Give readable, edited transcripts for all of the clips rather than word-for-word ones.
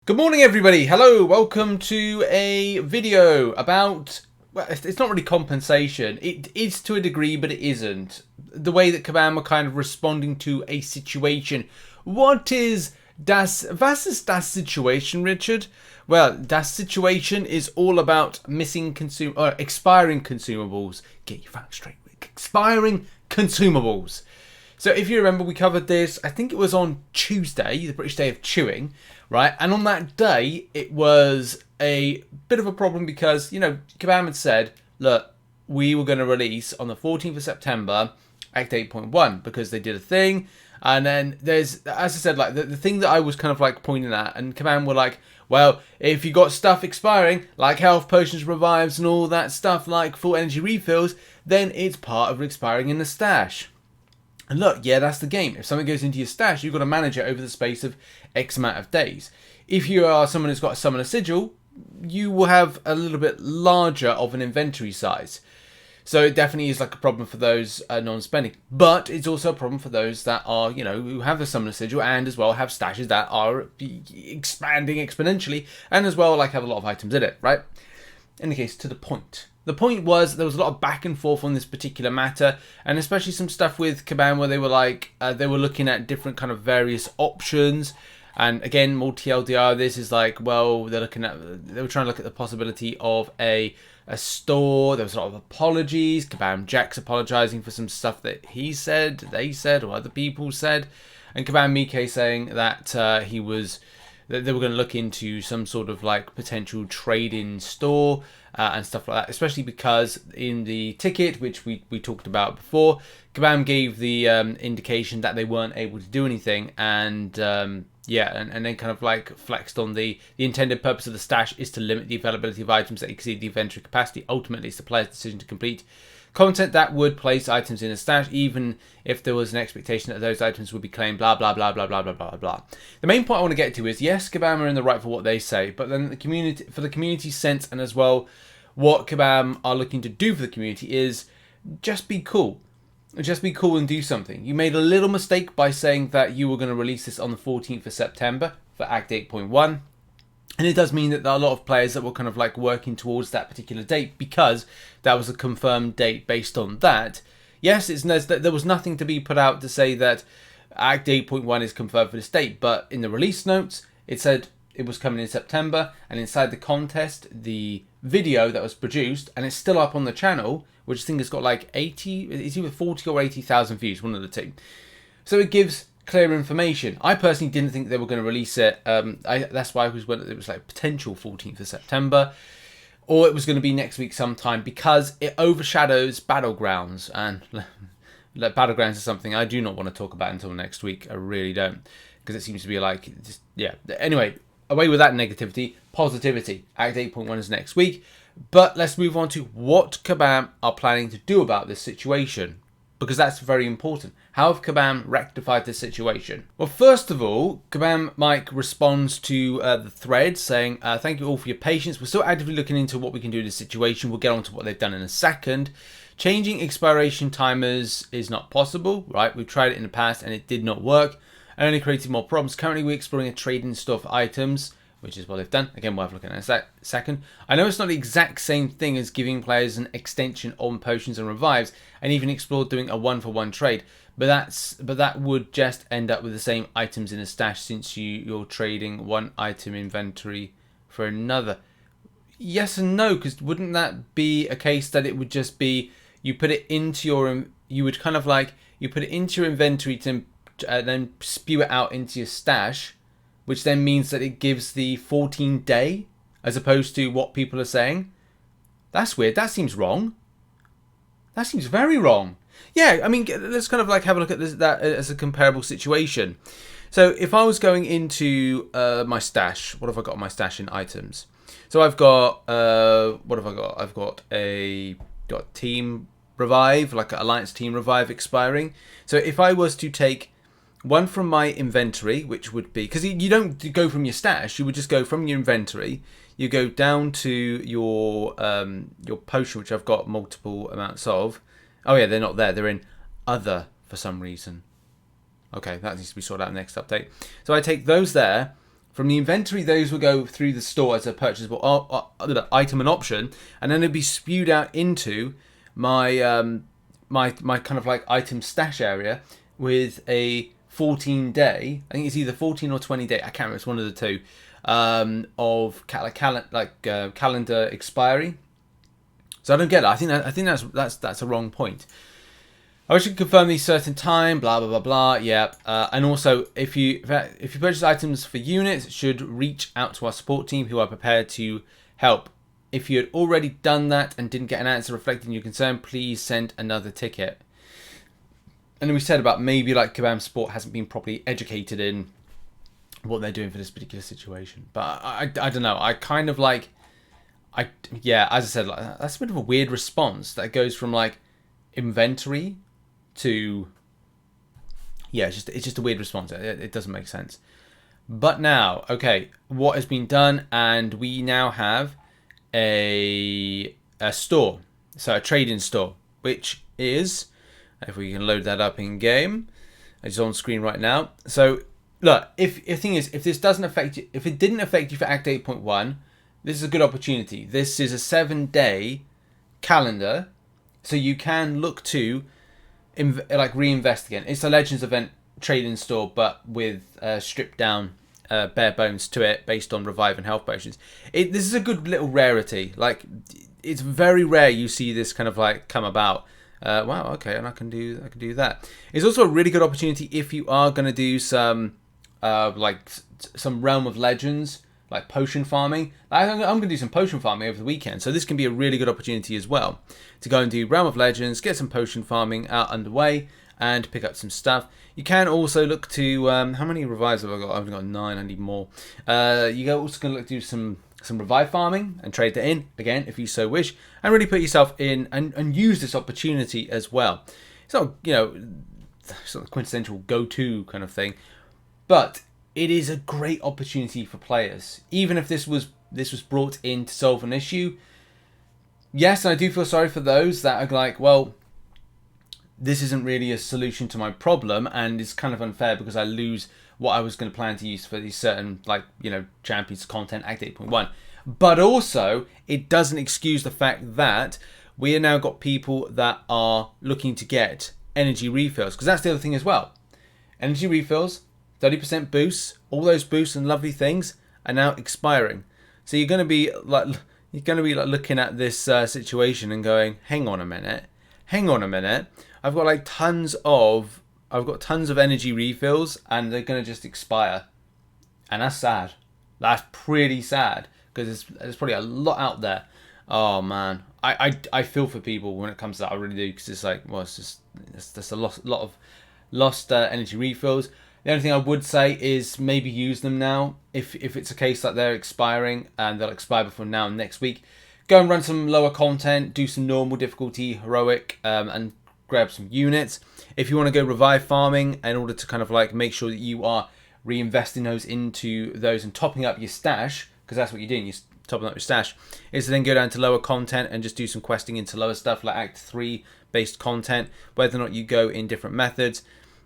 Good morning everybody, hello, welcome to a video about, well, it's not really compensation, it is to a degree but it isn't. The way that kabam are kind of responding to a situation. What is was ist das Situation, Richard? Well, das Situation is all about expiring consumables. Get your facts straight, expiring consumables. So if you remember, we covered this, I think it was on Tuesday, the British Day of Chewing, right? And on that day, it was a bit of a problem because, kabam had said, look, we were going to release on the 14th of September Act 8.1 because they did a thing. And then there's, as I said, like the thing that I was kind of like pointing at, and kabam were like, well, if you got stuff expiring, like health potions, revives, and all that stuff, like full energy refills, then it's part of expiring in the stash. And look, yeah, that's the game. If something goes into your stash, you've got to manage it over the space of X amount of days. If you are someone who's got a summoner sigil, you will have a little bit larger of an inventory size. So it definitely is like a problem for those non-spending. But it's also a problem for those that are, who have the summoner sigil and as well have stashes that are expanding exponentially and as well like have a lot of items in it, right? In the case, to the point. The point was there was a lot of back and forth on this particular matter, and especially some stuff with kabam where they were like they were looking at different kind of various options. And again, multi LDR. This is like, well, they were trying to look at the possibility of a store. There was a lot of apologies. Kabam Jack's apologizing for some stuff that he said, they said, or other people said, and kabam Mike saying that they were going to look into some sort of like potential trade-in store and stuff like that, especially because in the ticket, which we talked about before, kabam gave the indication that they weren't able to do anything, and and then kind of like flexed on the intended purpose of the stash is to limit the availability of items that exceed the inventory capacity. Ultimately, it's the player's decision to complete content that would place items in a stash, even if there was an expectation that those items would be claimed, blah, blah, blah, blah, blah, blah, blah, blah. The main point I want to get to is, yes, kabam are in the right for what they say, but then the community's sense, and as well what kabam are looking to do for the community is just be cool. Just be cool and do something. You made a little mistake by saying that you were going to release this on the 14th of September for Act 8.1. And it does mean that there are a lot of players that were kind of like working towards that particular date because that was a confirmed date based on that. Yes, there was nothing to be put out to say that Act 8.1 is confirmed for this date, but in the release notes, it said it was coming in September, and inside the contest, the video that was produced, and it's still up on the channel, which I think has got like 80, it's either 40 or 80,000 views, one of the two. So it gives clear information. I personally didn't think they were going to release it. That's why it was like potential 14th of September, or it was going to be next week sometime, because it overshadows Battlegrounds, and Battlegrounds is something I do not want to talk about until next week. I really don't, because it seems to be like, Anyway, away with that negativity. Positivity. Act 8.1 is next week, but let's move on to what kabam are planning to do about this situation, because that's very important. How have kabam rectified this situation? Well, first of all, kabam Mike responds to the thread saying, thank you all for your patience. We're still actively looking into what we can do in this situation. We'll get on to what they've done in a second. Changing expiration timers is not possible, right? We've tried it in the past and it did not work and only created more problems. Currently, we're exploring a trade-in store for items, which is what they've done. Again, we'll have a look at it in a second. I know it's not the exact same thing as giving players an extension on potions and revives, and even explored doing a one-for-one trade, but that would just end up with the same items in a stash, since you're trading one item inventory for another. Yes and no, because wouldn't that be a case that it would just be you put it into your inventory to then spew it out into your stash, which then means that it gives the 14-day as opposed to what people are saying? That's weird. That seems wrong. That seems very wrong. Yeah, I mean, let's kind of like have a look at that as a comparable situation. So if I was going into my stash, what have I got in my stash in items? So I've got, what have I got? I've got team revive, like an alliance team revive expiring. So if I was to take one from my inventory, which would be, because you don't go from your stash, you would just go from your inventory, you go down to your potion, which I've got multiple amounts of. Oh yeah, they're not there, they're in other for some reason. Okay, that needs to be sorted out in the next update. So I take those there, From the inventory, those will go through the store as a purchasable item and option, and then it'll be spewed out into my my kind of like item stash area with a 14-day. I think it's either 14 or 20-day. I can't remember. It's one of the two of calendar expiry. So I don't get it. I think that's a wrong point. I wish you could confirm these certain time, blah blah blah blah. Yeah, and also if you purchase items for units, it should reach out to our support team who are prepared to help. If you had already done that and didn't get an answer reflecting your concern, please send another ticket. And then we said about maybe like Kabam Sport hasn't been properly educated in what they're doing for this particular situation. But I don't know. I kind of like, as I said, like, that's a bit of a weird response that goes from like inventory to, it's just a weird response. It doesn't make sense. But now, okay, what has been done, and we now have a store, so a trade-in store, which is, if we can load that up in game, it's on screen right now. So look, if the thing is, if this doesn't affect you, if it didn't affect you for Act 8.1, this is a good opportunity. This is a 7-day calendar, so you can look to reinvest again. It's a Legends event trade-in store, but with stripped down bare bones to it, based on revive and health potions. This is a good little rarity. Like, it's very rare you see this kind of like come about. Wow, okay, and I can do that. It's also a really good opportunity if you are going to do some some Realm of Legends, like potion farming. I'm going to do some potion farming over the weekend, so this can be a really good opportunity as well to go and do Realm of Legends, get some potion farming out underway, and pick up some stuff. You can also look to how many revives have I got? I've got 9. I need more. You also can look to do some revive farming and trade that in again if you so wish, and really put yourself in and use this opportunity as well. It's not it's not a quintessential go-to kind of thing, but it is a great opportunity for players. Even if this was brought in to solve an issue, yes, and I do feel sorry for those that are like, well, this isn't really a solution to my problem, and it's kind of unfair because I lose what I was going to plan to use for these certain, Champions content, Act 8.1. But also, it doesn't excuse the fact that we have now got people that are looking to get energy refills, because that's the other thing as well. Energy refills, 30% boosts, all those boosts and lovely things are now expiring. So you're going to be looking at this situation and going, hang on a minute. I've got tons of energy refills, and they're going to just expire, and that's sad. That's pretty sad, because there's probably a lot out there. Oh man, I feel for people when it comes to that. I really do, because it's like, well, it's just a lot of lost energy refills. The only thing I would say is maybe use them now. If it's a case that they're expiring and they'll expire before now and next week, go and run some lower content, do some normal difficulty, heroic, and grab some units. If you want to go revive farming in order to kind of make sure that you are reinvesting those into those and topping up your stash, because that's what you're doing, you're topping up your stash, is to then go down to lower content and just do some questing into lower stuff like Act 3 based content, whether or not you go in different methods.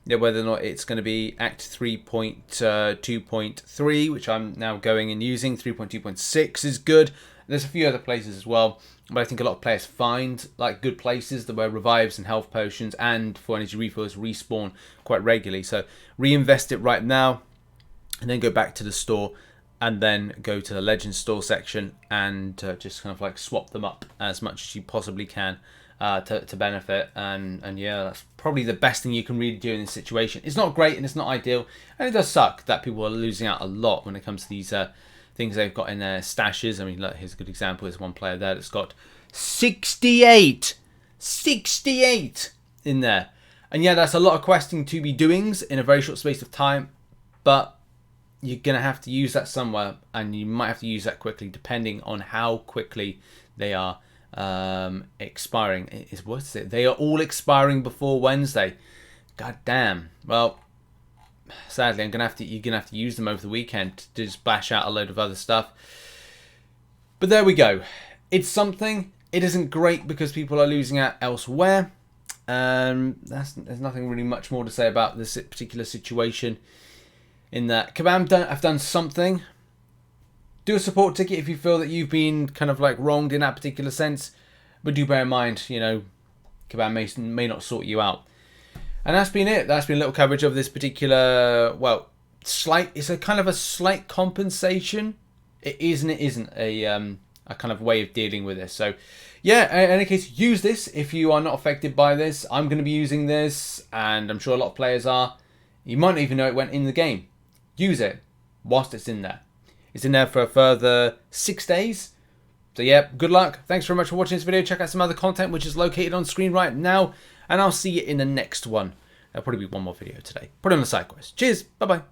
Whether or not it's going to be Act 3.2.3, which I'm now going and using. 3.2.6 is good. There's a few other places as well, but I think a lot of players find good places where revives and health potions and for energy refills respawn quite regularly. So reinvest it right now, and then go back to the store, and then go to the Legends store section and just kind of swap them up as much as you possibly can. To benefit, and that's probably the best thing you can really do in this situation. It's not great and it's not ideal, and it does suck that people are losing out a lot when it comes to these things they've got in their stashes. I mean, look, here's a good example. There's one player there that's got 68 in there, and that's a lot of questing to be doings in a very short space of time, but you're gonna have to use that somewhere, and you might have to use that quickly depending on how quickly they are expiring. It's worth it. They are all expiring before Wednesday. God damn. Well, sadly, you're gonna have to use them over the weekend to just bash out a load of other stuff. But there we go. It's something. It isn't great because people are losing out elsewhere. There's nothing really much more to say about this particular situation. in that kabam have done something. Do a support ticket if you feel that you've been kind of like wronged in that particular sense, but do bear in mind, you know, kabam may not sort you out. And that's been it. That's been a little coverage of this particular, well, it's a kind of a slight compensation. It is and it isn't a kind of way of dealing with this. So yeah, in any case, use this if you are not affected by this. I'm going to be using this, and I'm sure a lot of players are. You might not even know it went in the game. Use it whilst it's in there. It's in there for a further 6 days. So yeah, good luck. Thanks very much for watching this video. Check out some other content which is located on screen right now, and I'll see you in the next one. There'll probably be one more video today. Put it on the side quest. Cheers. Bye-bye.